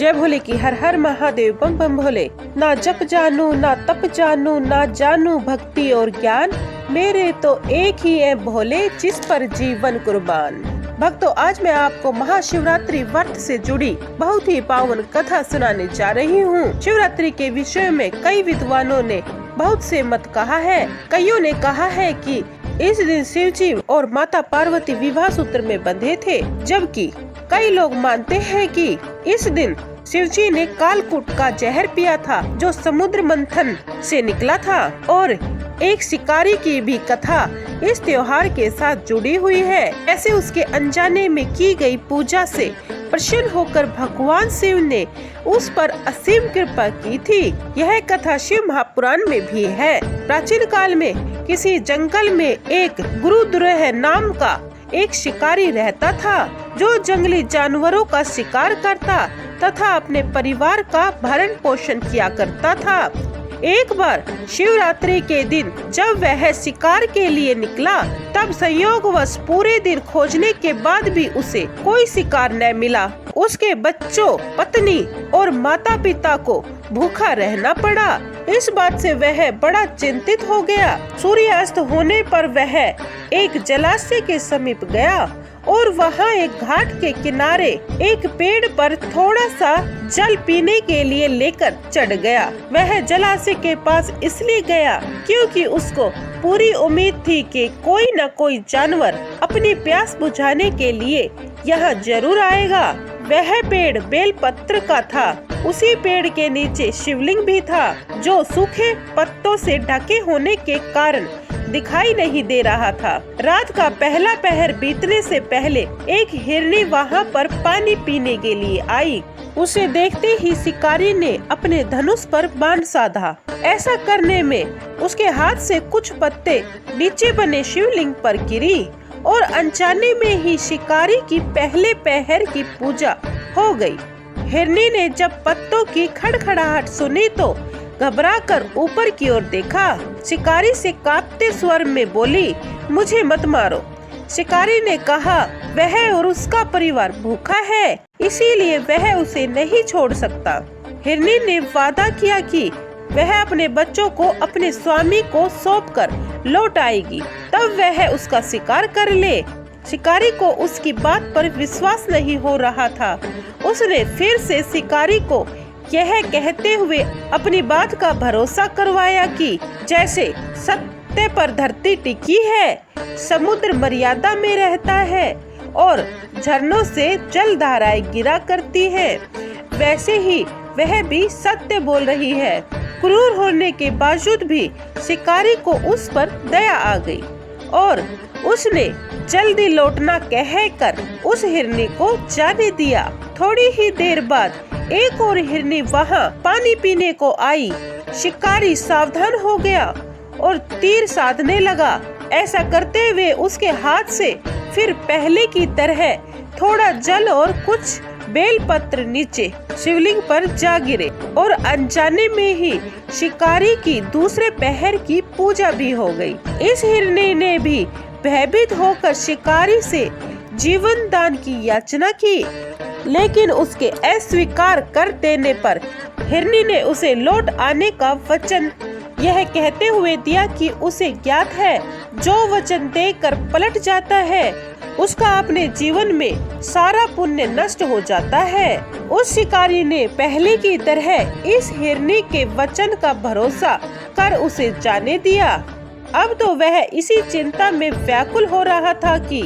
जय भोले की हर हर महादेव बम बम भोले। ना जप जानू ना तप जानू ना जानू भक्ति और ज्ञान, मेरे तो एक ही है भोले जिस पर जीवन कुर्बान। भक्तों, आज मैं आपको महाशिवरात्रि व्रत से जुड़ी बहुत ही पावन कथा सुनाने जा रही हूँ। शिवरात्रि के विषय में कई विद्वानों ने बहुत से मत कहा है। कईयों ने कहा है कि इस दिन शिव जी और माता पार्वती विवाह सूत्र में बंधे थे, जबकि कई लोग मानते हैं कि इस दिन शिव जी ने कालकूट का जहर पिया था जो समुद्र मंथन से निकला था। और एक शिकारी की भी कथा इस त्योहार के साथ जुड़ी हुई है। ऐसे उसके अनजाने में की गई पूजा से प्रसन्न होकर भगवान शिव ने उस पर असीम कृपा की थी। यह कथा शिव महापुराण में भी है। प्राचीन काल में किसी जंगल में एक गुरुद्रोह नाम का एक शिकारी रहता था जो जंगली जानवरों का शिकार करता तथा अपने परिवार का भरण पोषण किया करता था। एक बार शिवरात्रि के दिन जब वह शिकार के लिए निकला, तब संयोगवश पूरे दिन खोजने के बाद भी उसे कोई शिकार न मिला। उसके बच्चों, पत्नी और माता पिता को भूखा रहना पड़ा। इस बात से वह बड़ा चिंतित हो गया। सूर्यास्त होने पर वह एक जलाशय के समीप गया और वहाँ एक घाट के किनारे एक पेड़ पर थोड़ा सा जल पीने के लिए लेकर चढ़ गया। वह जलाशय के पास इसलिए गया क्योंकि उसको पूरी उम्मीद थी कि कोई न कोई जानवर अपनी प्यास बुझाने के लिए यहाँ जरूर आएगा। वह पेड़ बेलपत्र का था। उसी पेड़ के नीचे शिवलिंग भी था जो सूखे पत्तों से ढके होने के कारण दिखाई नहीं दे रहा था। रात का पहला पहर बीतने से पहले एक हिरनी वहाँ पर पानी पीने के लिए आई। उसे देखते ही शिकारी ने अपने धनुष पर बाण साधा। ऐसा करने में उसके हाथ से कुछ पत्ते नीचे बने शिवलिंग पर गिरी और अनजाने में ही शिकारी की पहले पहर की पूजा हो गई। हिरनी ने जब पत्तों की खड़खड़ाहट सुनी तो घबराकर ऊपर की ओर देखा। शिकारी से कांपते स्वर में बोली, मुझे मत मारो। शिकारी ने कहा, वह और उसका परिवार भूखा है, इसीलिए वह उसे नहीं छोड़ सकता। हिरनी ने वादा किया कि वह अपने बच्चों को अपने स्वामी को सौंपकर लौट आएगी, तब वह उसका शिकार कर ले। शिकारी को उसकी बात पर विश्वास नहीं हो रहा था। उसने फिर से शिकारी को यह कहते हुए अपनी बात का भरोसा करवाया कि जैसे सत्य पर धरती टिकी है, समुद्र मर्यादा में रहता है और झरनों से जल धाराएं गिरा करती है, वैसे ही वह भी सत्य बोल रही है। क्रूर होने के बावजूद भी शिकारी को उस पर दया आ गई और उसने जल्दी लौटना कहकर उस हिरनी को जाने दिया। थोड़ी ही देर बाद एक और हिरनी वहाँ पानी पीने को आई। शिकारी सावधान हो गया और तीर साधने लगा। ऐसा करते हुए उसके हाथ से फिर पहले की तरह थोड़ा जल और कुछ बेलपत्र नीचे शिवलिंग पर जा गिरे और अनजाने में ही शिकारी की दूसरे पहर की पूजा भी हो गई। इस हिरनी ने भी भयभीत होकर शिकारी से जीवन दान की याचना की, लेकिन उसके अस्वीकार कर देने पर हिरनी ने उसे लौट आने का वचन यह कहते हुए दिया कि उसे ज्ञात है, जो वचन देकर पलट जाता है उसका अपने जीवन में सारा पुण्य नष्ट हो जाता है। उस शिकारी ने पहले की तरह इस हिरनी के वचन का भरोसा कर उसे जाने दिया। अब तो वह इसी चिंता में व्याकुल हो रहा था कि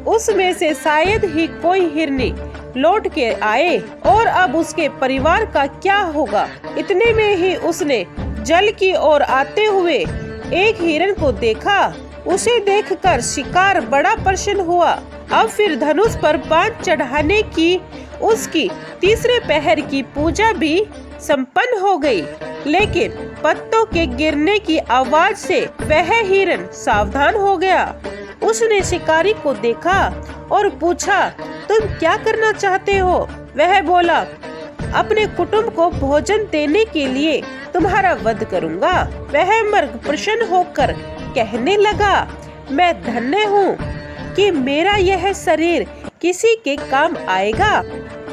उसमें से शायद ही कोई हिरनी लौट के आए और अब उसके परिवार का क्या होगा। इतने में ही उसने जल की ओर आते हुए एक हिरन को देखा। उसे देखकर शिकार बड़ा प्रसन्न हुआ। अब फिर धनुष पर बाण चढ़ाने की उसकी तीसरे पहर की पूजा भी संपन्न हो गई, लेकिन पत्तों के गिरने की आवाज से वह हिरन सावधान हो गया। उसने शिकारी को देखा और पूछा, तुम क्या करना चाहते हो? वह बोला, अपने कुटुंब को भोजन देने के लिए तुम्हारा वध करूंगा। वह मर्ग प्रसन्न होकर कहने लगा, मैं धन्य हूँ कि मेरा यह शरीर किसी के काम आएगा।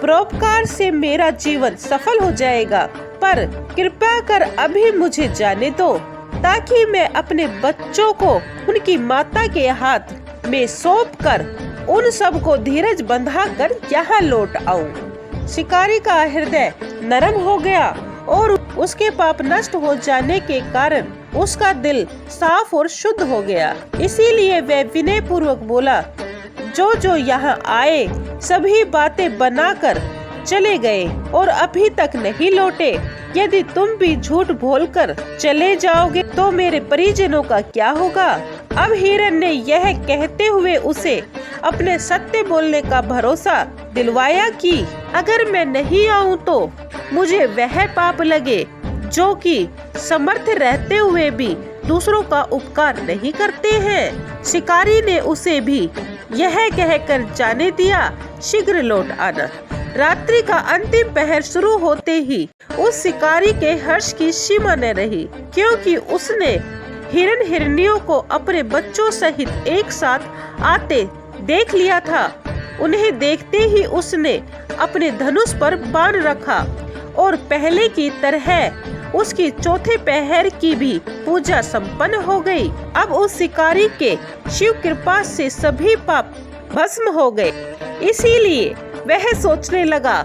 परोपकार से मेरा जीवन सफल हो जाएगा, पर कृपया कर अभी मुझे जाने दो, ताकि मैं अपने बच्चों को उनकी माता के हाथ में सौंपकर उन सब को धीरज बंधा कर यहाँ लौट आऊं। शिकारी का हृदय नरम हो गया और उसके पाप नष्ट हो जाने के कारण उसका दिल साफ और शुद्ध हो गया। इसीलिए वह विनय पूर्वक बोला, जो जो यहाँ आए सभी बातें बनाकर चले गए और अभी तक नहीं लौटे। यदि तुम भी झूठ बोलकर चले जाओगे तो मेरे परिजनों का क्या होगा? अब हिरण ने यह कहते हुए उसे अपने सत्य बोलने का भरोसा दिलवाया कि अगर मैं नहीं आऊं तो मुझे वह पाप लगे जो कि समर्थ रहते हुए भी दूसरों का उपकार नहीं करते हैं। शिकारी ने उसे भी यह कहकर जाने दिया, शीघ्र लौट आना। रात्रि का अंतिम पहर शुरू होते ही उस शिकारी के हर्ष की सीमा न रही, क्योंकि उसने हिरण हिरनियों को अपने बच्चों सहित एक साथ आते देख लिया था। उन्हें देखते ही उसने अपने धनुष पर बाण रखा और पहले की तरह उसकी चौथे पहर की भी पूजा संपन्न हो गई। अब उस शिकारी के शिव कृपा से सभी पाप भस्म हो गए। इसीलिए वह सोचने लगा,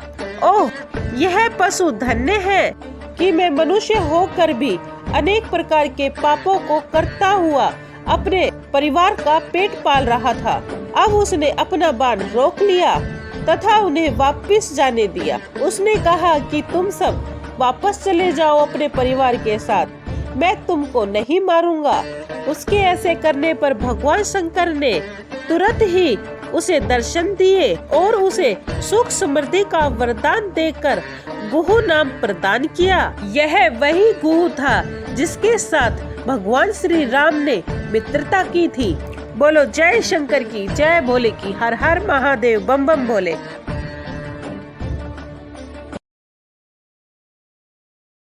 ओह, यह पशु धन्य है कि मैं मनुष्य होकर भी अनेक प्रकार के पापों को करता हुआ अपने परिवार का पेट पाल रहा था। अब उसने अपना बाण रोक लिया तथा उन्हें वापस जाने दिया। उसने कहा कि तुम सब वापस चले जाओ अपने परिवार के साथ, मैं तुमको नहीं मारूंगा। उसके ऐसे करने पर भगवान शंकर ने तुरंत ही उसे दर्शन दिए और उसे सुख समृद्धि का वरदान देकर गुहु नाम प्रदान किया। यह वही गुहु था जिसके साथ भगवान श्री राम ने मित्रता की थी। बोलो जय शंकर की, जय भोले की, हर हर महादेव, बम बम भोले।